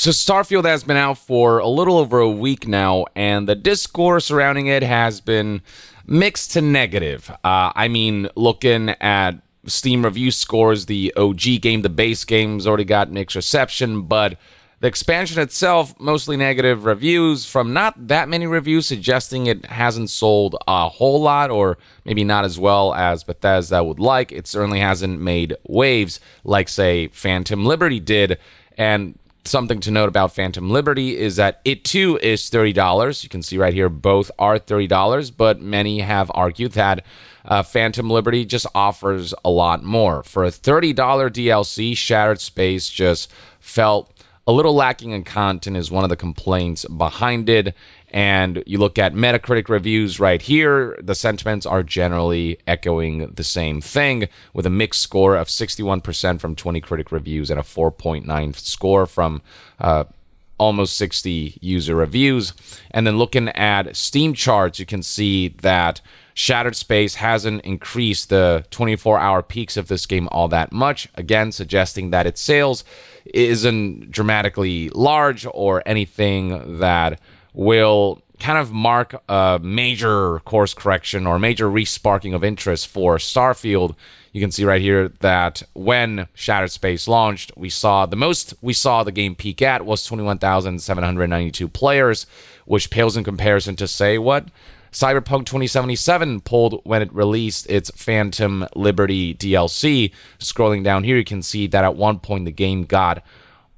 So Starfield has been out for a little over a week now, and the discourse surrounding it has been mixed to negative. Looking at Steam review scores, the OG game, the base game's already got mixed reception, but the expansion itself, mostly negative reviews from not that many reviews, suggesting it hasn't sold a whole lot, or maybe not as well as Bethesda would like. It certainly hasn't made waves like, say, Phantom Liberty did. And something to note about Phantom Liberty is that it too is $30. You can see right here both are $30, but many have argued that Phantom Liberty just offers a lot more. For a $30 DLC, Shattered Space just felt a little lacking in content is one of the complaints behind it. And you look at Metacritic reviews right here, the sentiments are generally echoing the same thing, with a mixed score of 61% from 20 critic reviews and a 4.9 score from almost 60 user reviews. And then looking at Steam charts, you can see that Shattered Space hasn't increased the 24-hour peaks of this game all that much, again suggesting that its sales isn't dramatically large or anything that will kind of mark a major course correction or major resparking of interest for Starfield. You can see right here that when Shattered Space launched, we saw the game peak at was 21,792 players, which pales in comparison to, say, what Cyberpunk 2077 pulled when it released its Phantom Liberty DLC. Scrolling down here, you can see that at one point the game got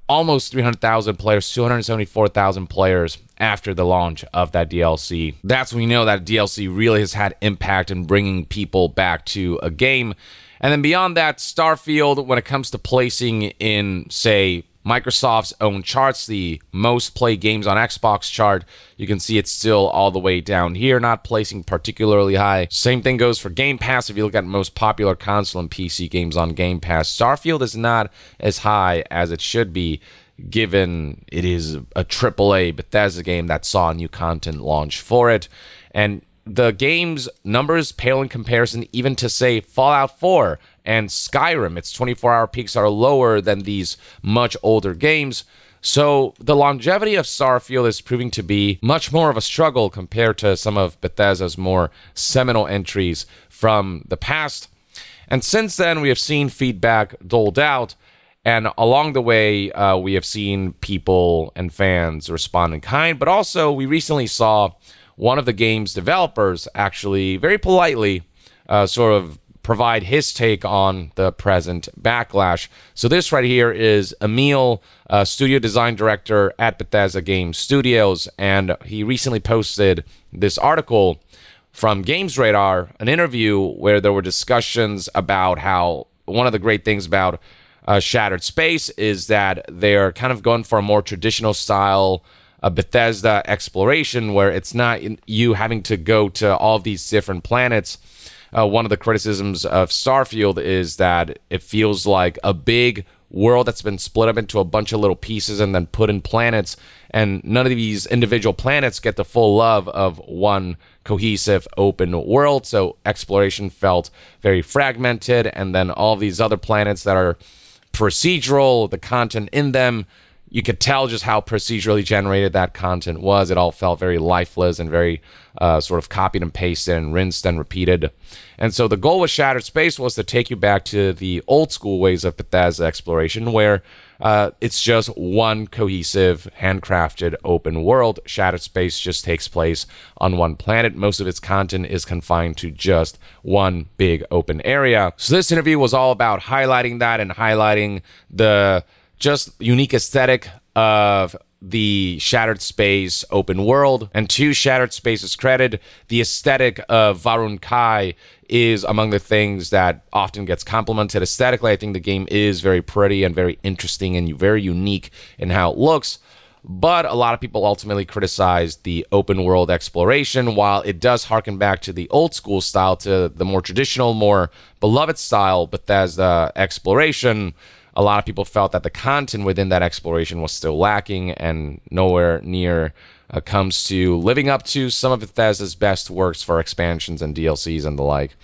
almost 300,000 players, 274,000 players after the launch of that DLC. That's when we know that DLC really has had impact in bringing people back to a game. And then beyond that, Starfield, when it comes to placing in, say, Microsoft's own charts, the most played games on Xbox chart, you can see it's still all the way down here, not placing particularly high. Same thing goes for Game Pass. If you look at most popular console and PC games on Game Pass, Starfield is not as high as it should be, given it is a AAA Bethesda game that saw new content launch for it. And the game's numbers pale in comparison even to, say, Fallout 4 and Skyrim. Its 24-hour peaks are lower than these much older games. So the longevity of Starfield is proving to be much more of a struggle compared to some of Bethesda's more seminal entries from the past. And since then, we have seen feedback doled out. And along the way, we have seen people and fans respond in kind. But also, we recently saw one of the game's developers actually very politely sort of provide his take on the present backlash. So this right here is Emil, studio design director at Bethesda Game Studios, and he recently posted this article from Games Radar, an interview where there were discussions about how one of the great things about Shattered Space is that they're kind of going for a more traditional style Bethesda exploration, where it's not you having to go to all of these different planets. One of the criticisms of Starfield is that it feels like a big world that's been split up into a bunch of little pieces and then put in planets, and none of these individual planets get the full love of one cohesive open world. So exploration felt very fragmented, and then all of these other planets that are procedural, the content in them, you could tell just how procedurally generated that content was. It all felt very lifeless and very sort of copied and pasted and rinsed and repeated. And so the goal with Shattered Space was to take you back to the old school ways of Bethesda exploration, where it's just one cohesive, handcrafted open world. Shattered Space just takes place on one planet. Most of its content is confined to just one big open area. So this interview was all about highlighting that and highlighting the just unique aesthetic of the Shattered Space open world. And to Shattered Space's credit, the aesthetic of Varun Kai is among the things that often gets complimented. Aesthetically, I think the game is very pretty and very interesting and very unique in how it looks. But a lot of people ultimately criticized the open world exploration. While it does harken back to the old school style, to the more traditional, more beloved style Bethesda exploration, a lot of people felt that the content within that exploration was still lacking and nowhere near comes to living up to some of Bethesda's best works for expansions and DLCs and the like.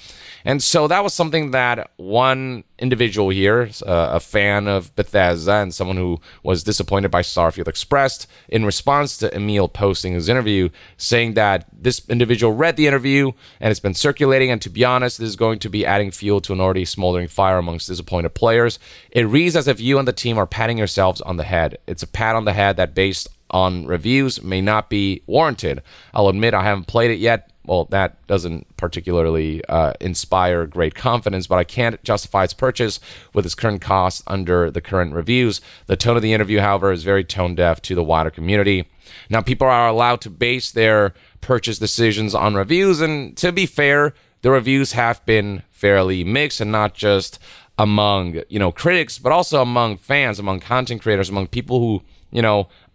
And so that was something that one individual here, a fan of Bethesda and someone who was disappointed by Starfield, expressed in response to Emil posting his interview, saying that this individual read the interview and it's been circulating, and to be honest, this is going to be adding fuel to an already smoldering fire amongst disappointed players. It reads as if you and the team are patting yourselves on the head. It's a pat on the head that, based on reviews, may not be warranted. I'll admit I haven't played it yet. Well, that doesn't particularly inspire great confidence, but I can't justify its purchase with its current cost under the current reviews. The tone of the interview, however, is very tone-deaf to the wider community. Now, people are allowed to base their purchase decisions on reviews, and to be fair, the reviews have been fairly mixed, and not just among, critics, but also among fans, among content creators, among people who,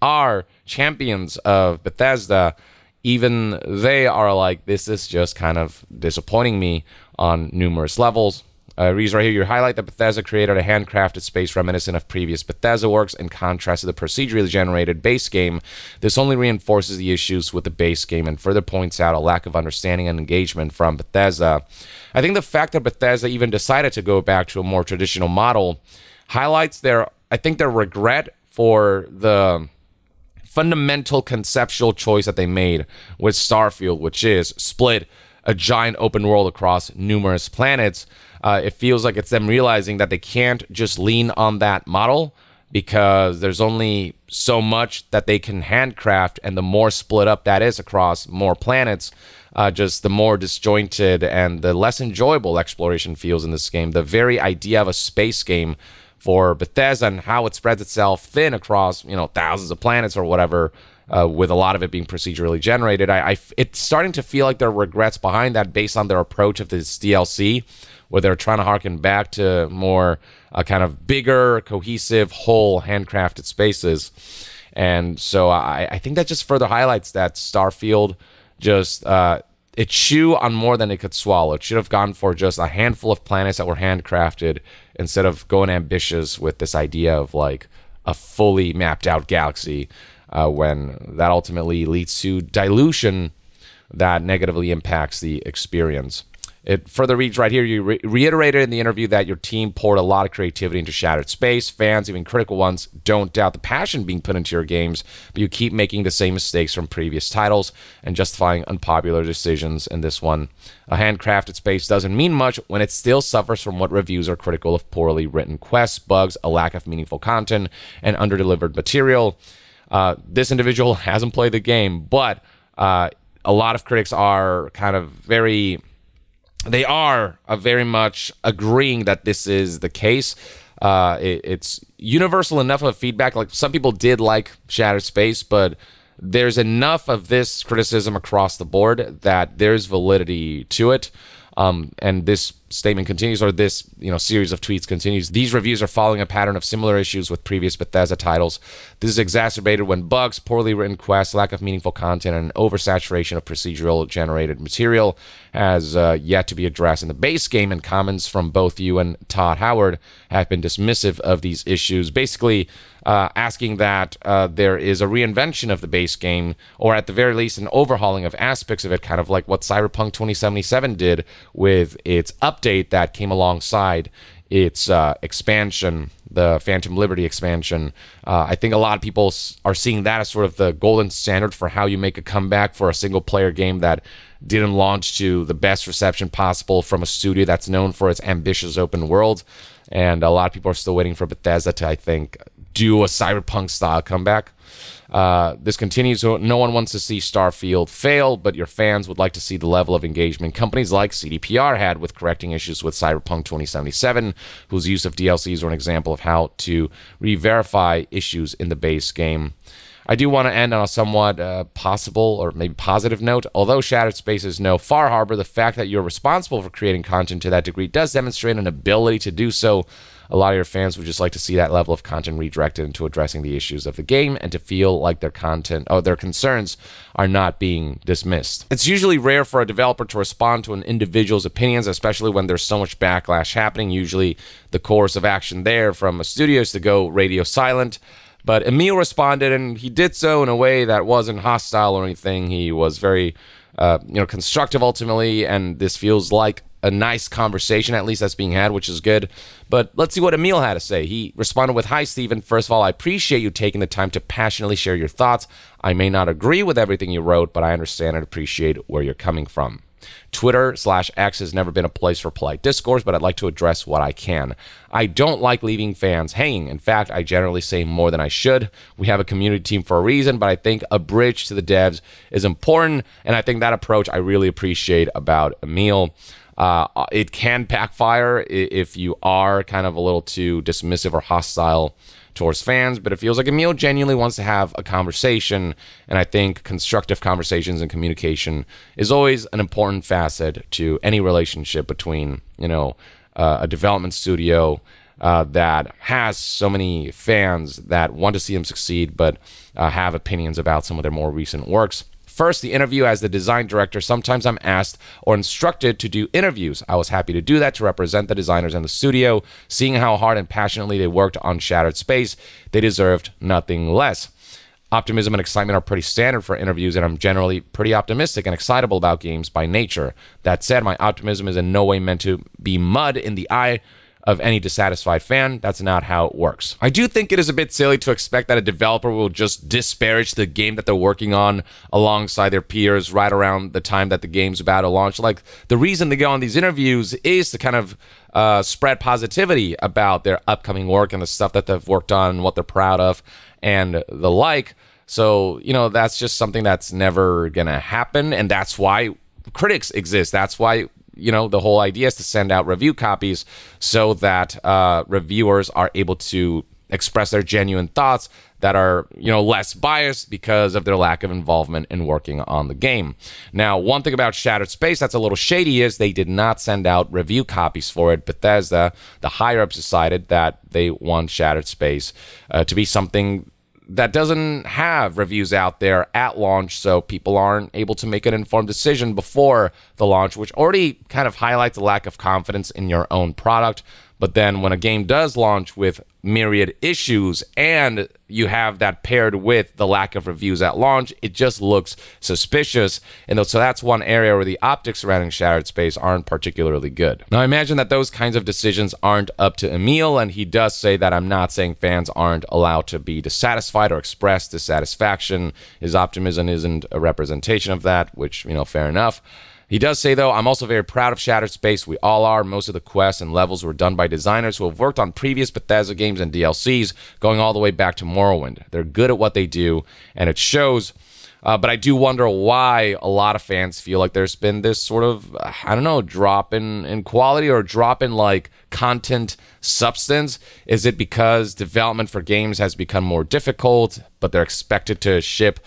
are champions of Bethesda. Even they are like, this is just kind of disappointing me on numerous levels. Reads right here, you highlight that Bethesda created a handcrafted space reminiscent of previous Bethesda works in contrast to the procedurally generated base game. This only reinforces the issues with the base game and further points out a lack of understanding and engagement from Bethesda. I think the fact that Bethesda even decided to go back to a more traditional model highlights their regret for the fundamental conceptual choice that they made with Starfield, which is split a giant open world across numerous planets. It feels like it's them realizing that they can't just lean on that model because there's only so much that they can handcraft, and the more split up that is across more planets, just the more disjointed and the less enjoyable exploration feels in this game. The very idea of a space game for Bethesda and how it spreads itself thin across, thousands of planets or whatever, with a lot of it being procedurally generated. It's starting to feel like there are regrets behind that based on their approach of this DLC, where they're trying to harken back to more kind of bigger, cohesive, whole, handcrafted spaces. And so I think that just further highlights that Starfield just it chewed on more than it could swallow. It should have gone for just a handful of planets that were handcrafted instead of going ambitious with this idea of like a fully mapped out galaxy, when that ultimately leads to dilution that negatively impacts the experience. It further reads right here, you reiterated in the interview that your team poured a lot of creativity into Shattered Space. Fans, even critical ones, don't doubt the passion being put into your games, but you keep making the same mistakes from previous titles and justifying unpopular decisions in this one. A handcrafted space doesn't mean much when it still suffers from what reviews are critical of: poorly written quests, bugs, a lack of meaningful content, and underdelivered material. This individual hasn't played the game, but a lot of critics are kind of very much agreeing that this is the case. It's universal enough of feedback. Like, some people did like Shattered Space, but there's enough of this criticism across the board that there's validity to it. And this statement continues, or this series of tweets continues. These reviews are following a pattern of similar issues with previous Bethesda titles. This is exacerbated when bugs, poorly written quests, lack of meaningful content, and an oversaturation of procedural generated material has yet to be addressed in the base game. And comments from both you and Todd Howard have been dismissive of these issues, basically asking that there is a reinvention of the base game, or at the very least an overhauling of aspects of it, kind of like what Cyberpunk 2077 did with its update that came alongside its expansion, the Phantom Liberty expansion. I think a lot of people are seeing that as sort of the golden standard for how you make a comeback for a single-player game that didn't launch to the best reception possible from a studio that's known for its ambitious open world. And a lot of people are still waiting for Bethesda to, I think, do a Cyberpunk-style comeback. This continues. No one wants to see Starfield fail, but your fans would like to see the level of engagement companies like CDPR had with correcting issues with Cyberpunk 2077, whose use of DLCs were an example of how to re-verify issues in the base game. I do want to end on a somewhat possible or maybe positive note. Although Shattered Space is no Far Harbor, the fact that you're responsible for creating content to that degree does demonstrate an ability to do so. A lot of your fans would just like to see that level of content redirected into addressing the issues of the game and to feel like their concerns are not being dismissed. It's usually rare for a developer to respond to an individual's opinions, especially when there's so much backlash happening. Usually the course of action there from a studio is to go radio silent. But Emil responded, and he did so in a way that wasn't hostile or anything. He was very, constructive ultimately, and this feels like a nice conversation, at least that's being had, which is good. But let's see what Emil had to say. He responded with, "Hi, Steven. First of all, I appreciate you taking the time to passionately share your thoughts. I may not agree with everything you wrote, but I understand and appreciate where you're coming from. Twitter/X has never been a place for polite discourse, but I'd like to address what I can. I don't like leaving fans hanging. In fact, I generally say more than I should. We have a community team for a reason, but I think a bridge to the devs is important, and I think that approach I really appreciate about Emil. It can backfire if you are kind of a little too dismissive or hostile towards fans, but it feels like Emil genuinely wants to have a conversation, and I think constructive conversations and communication is always an important facet to any relationship between, a development studio that has so many fans that want to see them succeed, but have opinions about some of their more recent works. First, the interview as the design director. Sometimes I'm asked or instructed to do interviews. I was happy to do that to represent the designers and the studio. Seeing how hard and passionately they worked on Shattered Space, they deserved nothing less. Optimism and excitement are pretty standard for interviews, and I'm generally pretty optimistic and excitable about games by nature. That said, my optimism is in no way meant to be mud in the eye of any dissatisfied fan. That's not how it works. I do think it is a bit silly to expect that a developer will just disparage the game that they're working on alongside their peers right around the time that the game's about to launch. Like, the reason they go on these interviews is to kind of spread positivity about their upcoming work and the stuff that they've worked on and what they're proud of and the like. So, that's just something that's never gonna happen, and that's why critics exist. That's why the whole idea is to send out review copies so that reviewers are able to express their genuine thoughts that are, less biased because of their lack of involvement in working on the game. Now, one thing about Shattered Space that's a little shady is they did not send out review copies for it. Bethesda, the higher-ups, decided that they want Shattered Space to be something that doesn't have reviews out there at launch, so people aren't able to make an informed decision before the launch, which already kind of highlights a lack of confidence in your own product. But then when a game does launch with myriad issues and you have that paired with the lack of reviews at launch, it just looks suspicious. And so that's one area where the optics surrounding Shattered Space aren't particularly good. Now, I imagine that those kinds of decisions aren't up to Emil, and he does say that I'm not saying fans aren't allowed to be dissatisfied or express dissatisfaction. His optimism isn't a representation of that, which, fair enough. He does say, though, I'm also very proud of Shattered Space. We all are. Most of the quests and levels were done by designers who have worked on previous Bethesda games and DLCs, going all the way back to Morrowind. They're good at what they do, and it shows. But I do wonder why a lot of fans feel like there's been this sort of, drop in quality or drop in, content substance. Is it because development for games has become more difficult, but they're expected to ship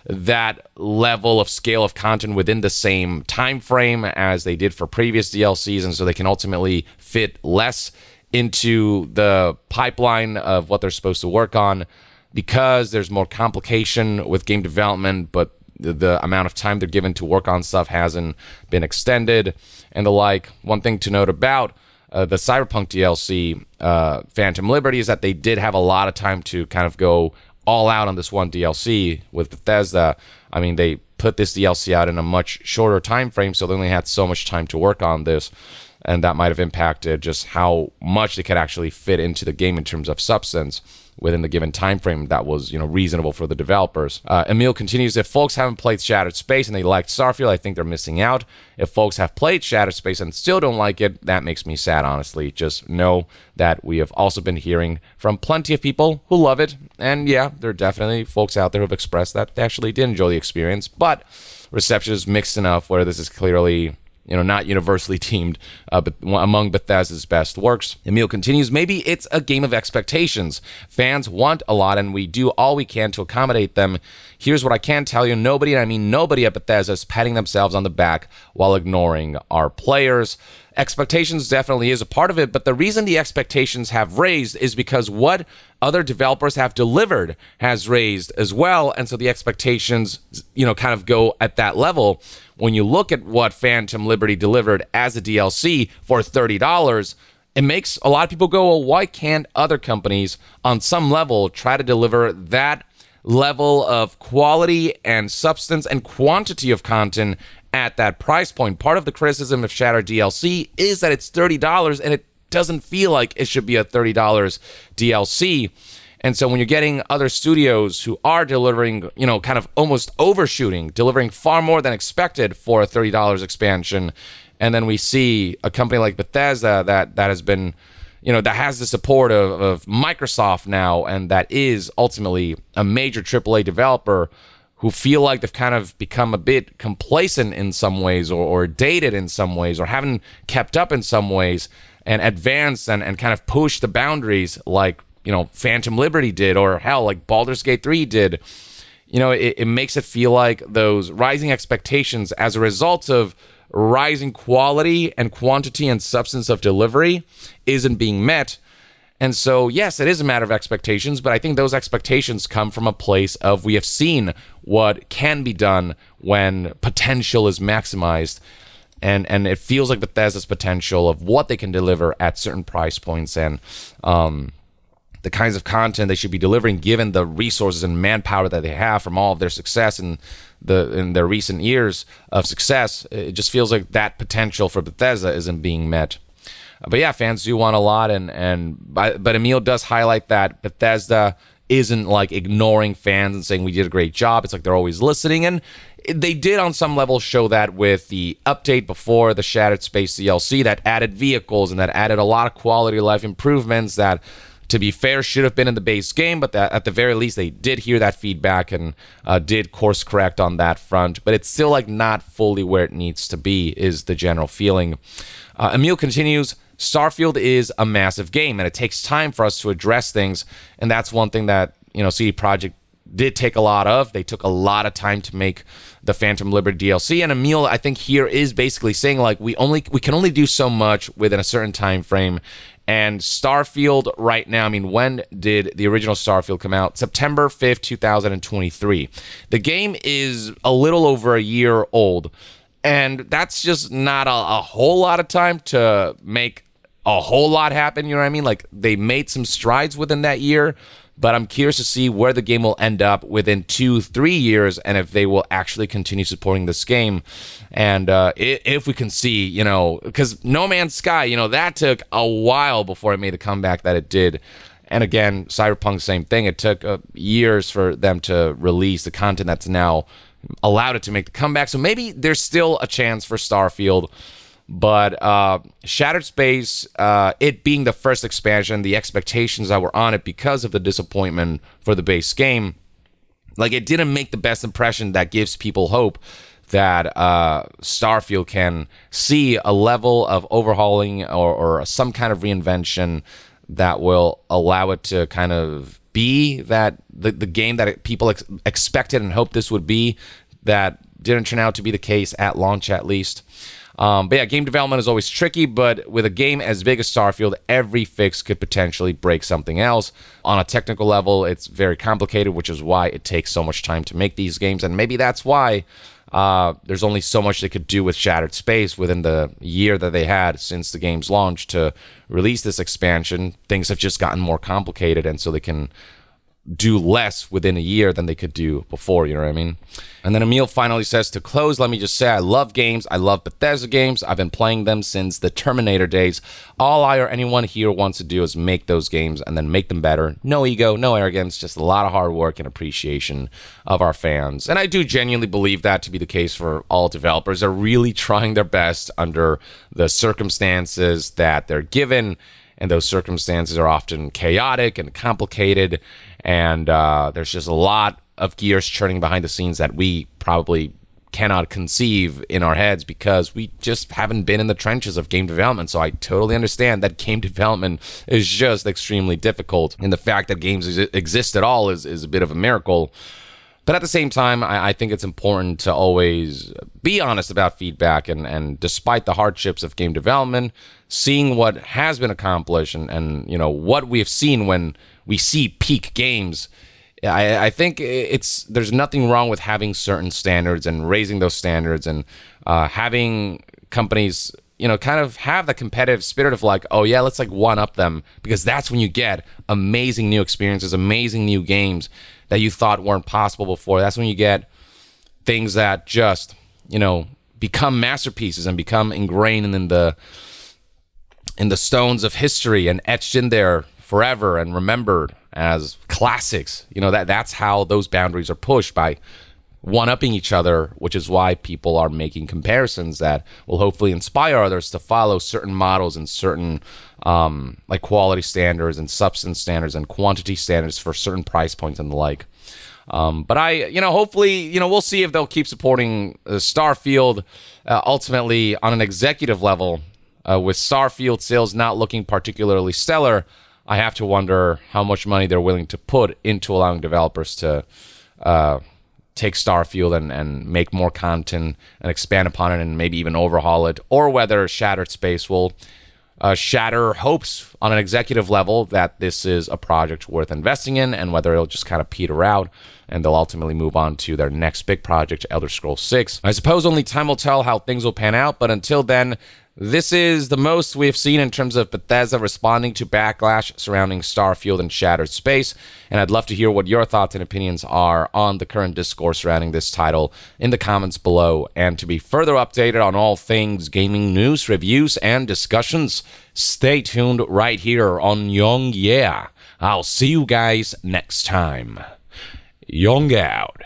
that level of scale of content within the same time frame as they did for previous DLCs, and so they can ultimately fit less into the pipeline of what they're supposed to work on because there's more complication with game development, but the amount of time they're given to work on stuff hasn't been extended and the like. One thing to note about the Cyberpunk DLC, Phantom Liberty, is that they did have a lot of time to kind of go all out on this one DLC. With Bethesda, I mean, they put this DLC out in a much shorter time frame, so they only had so much time to work on this, and that might have impacted just how much they could actually fit into the game in terms of substance within the given time frame that was, reasonable for the developers. Emil continues, if folks haven't played Shattered Space and they liked Starfield, I think they're missing out. If folks have played Shattered Space and still don't like it, that makes me sad, honestly. Just know that we have also been hearing from plenty of people who love it, and yeah, there are definitely folks out there who have expressed that they actually did enjoy the experience, but reception is mixed enough where this is clearly not universally teamed but among Bethesda's best works. Emil continues, maybe it's a game of expectations. Fans want a lot, and we do all we can to accommodate them. Here's what I can tell you. Nobody, and I mean nobody at Bethesda, is patting themselves on the back while ignoring our players. Expectations definitely is a part of it, but the reason the expectations have raised is because what other developers have delivered has raised as well, and so the expectations, kind of go at that level. When you look at what Phantom Liberty delivered as a DLC for $30, it makes a lot of people go, well, why can't other companies on some level try to deliver that level of quality and substance and quantity of content at that price point? Part of the criticism of Shattered DLC is that it's $30 and it doesn't feel like it should be a $30 DLC. And so when you're getting other studios who are delivering, kind of almost overshooting, delivering far more than expected for a $30 expansion, and then we see a company like Bethesda that has been, that has the support of Microsoft now, and that is ultimately a major AAA developer, who feel like they've kind of become a bit complacent in some ways, or dated in some ways, or haven't kept up in some ways, and advanced and kind of pushed the boundaries like, Phantom Liberty did, or hell, like Baldur's Gate 3 did. It makes it feel like those rising expectations as a result of rising quality and quantity and substance of delivery isn't being met. And so, yes, it is a matter of expectations, but I think those expectations come from a place of, we have seen what can be done when potential is maximized. And it feels like Bethesda's potential of what they can deliver at certain price points, and the kinds of content they should be delivering given the resources and manpower that they have from all of their success in their recent years of success. It just feels like that potential for Bethesda isn't being met. But yeah, fans do want a lot, but Emil does highlight that Bethesda isn't like ignoring fans and saying we did a great job. It's like they're always listening, and they did on some level show that with the update before the Shattered Space DLC that added vehicles and that added a lot of quality of life improvements that, to be fair, should have been in the base game, but that at the very least they did hear that feedback and did course correct on that front. But it's still like not fully where it needs to be, is the general feeling. Emil continues, Starfield is a massive game, and it takes time for us to address things, and that's one thing that CD Projekt did take a lot of. They took a lot of time to make the Phantom Liberty DLC, and Emil, I think, here is basically saying like we can only do so much within a certain time frame. And Starfield right now, when did the original Starfield come out? September 5th, 2023. The game is a little over a year old, and that's just not a whole lot of time to make a whole lot happen, you know what I mean? Like, they made some strides within that year, but I'm curious to see where the game will end up within 2-3 years, and if they will actually continue supporting this game. And if we can see, because No Man's Sky, that took a while before it made the comeback that it did. And again, Cyberpunk, same thing. It took years for them to release the content that's now allowed it to make the comeback. So maybe there's still a chance for Starfield. But Shattered Space, it being the first expansion, the expectations that were on it because of the disappointment for the base game, like, it didn't make the best impression that gives people hope that Starfield can see a level of overhauling or some kind of reinvention that will allow it to kind of be that the game that people expected and hoped this would be, that didn't turn out to be the case at launch, at least. But yeah, game development is always tricky, but with a game as big as Starfield, every fix could potentially break something else. On a technical level, it's very complicated, which is why it takes so much time to make these games, and maybe that's why there's only so much they could do with Shattered Space within the year that they had since the game's launch to release this expansion. Things have just gotten more complicated, and so they can do less within a year than they could do before, you know what I mean? And then Emil finally says, to close, let me just say I love games. I love Bethesda games. I've been playing them since the Terminator days. All I or anyone here wants to do is make those games and then make them better. No ego, no arrogance, just a lot of hard work and appreciation of our fans. And I do genuinely believe that to be the case for all developers. They're really trying their best under the circumstances that they're given, and those circumstances are often chaotic and complicated, and there's just a lot of gears churning behind the scenes that we probably cannot conceive in our heads because we just haven't been in the trenches of game development. So I totally understand that game development is just extremely difficult, and the fact that games exist at all is a bit of a miracle. But at the same time, I think it's important to always be honest about feedback, and despite the hardships of game development, seeing what has been accomplished and what we have seen when we see peak games, I think there's nothing wrong with having certain standards and raising those standards, and having companies kind of have the competitive spirit of like, oh yeah, let's like one up them, because that's when you get amazing new experiences, amazing new games that you thought weren't possible before. That's when you get things that just, become masterpieces and become ingrained in the stones of history and etched in there forever and remembered as classics. That's how those boundaries are pushed, by one-upping each other, which is why people are making comparisons that will hopefully inspire others to follow certain models and certain like quality standards and substance standards and quantity standards for certain price points and the like. But hopefully, we'll see if they'll keep supporting Starfield ultimately on an executive level. With Starfield sales not looking particularly stellar, I have to wonder how much money they're willing to put into allowing developers to take Starfield and make more content and expand upon it and maybe even overhaul it, or whether Shattered Space will shatter hopes on an executive level that this is a project worth investing in, and whether it'll just kind of peter out and they'll ultimately move on to their next big project, Elder Scrolls 6. I suppose only time will tell how things will pan out, but until then, this is the most we've seen in terms of Bethesda responding to backlash surrounding Starfield and Shattered Space, and I'd love to hear what your thoughts and opinions are on the current discourse surrounding this title in the comments below. And to be further updated on all things gaming news, reviews, and discussions, stay tuned right here on Young Yeah. I'll see you guys next time. Young out.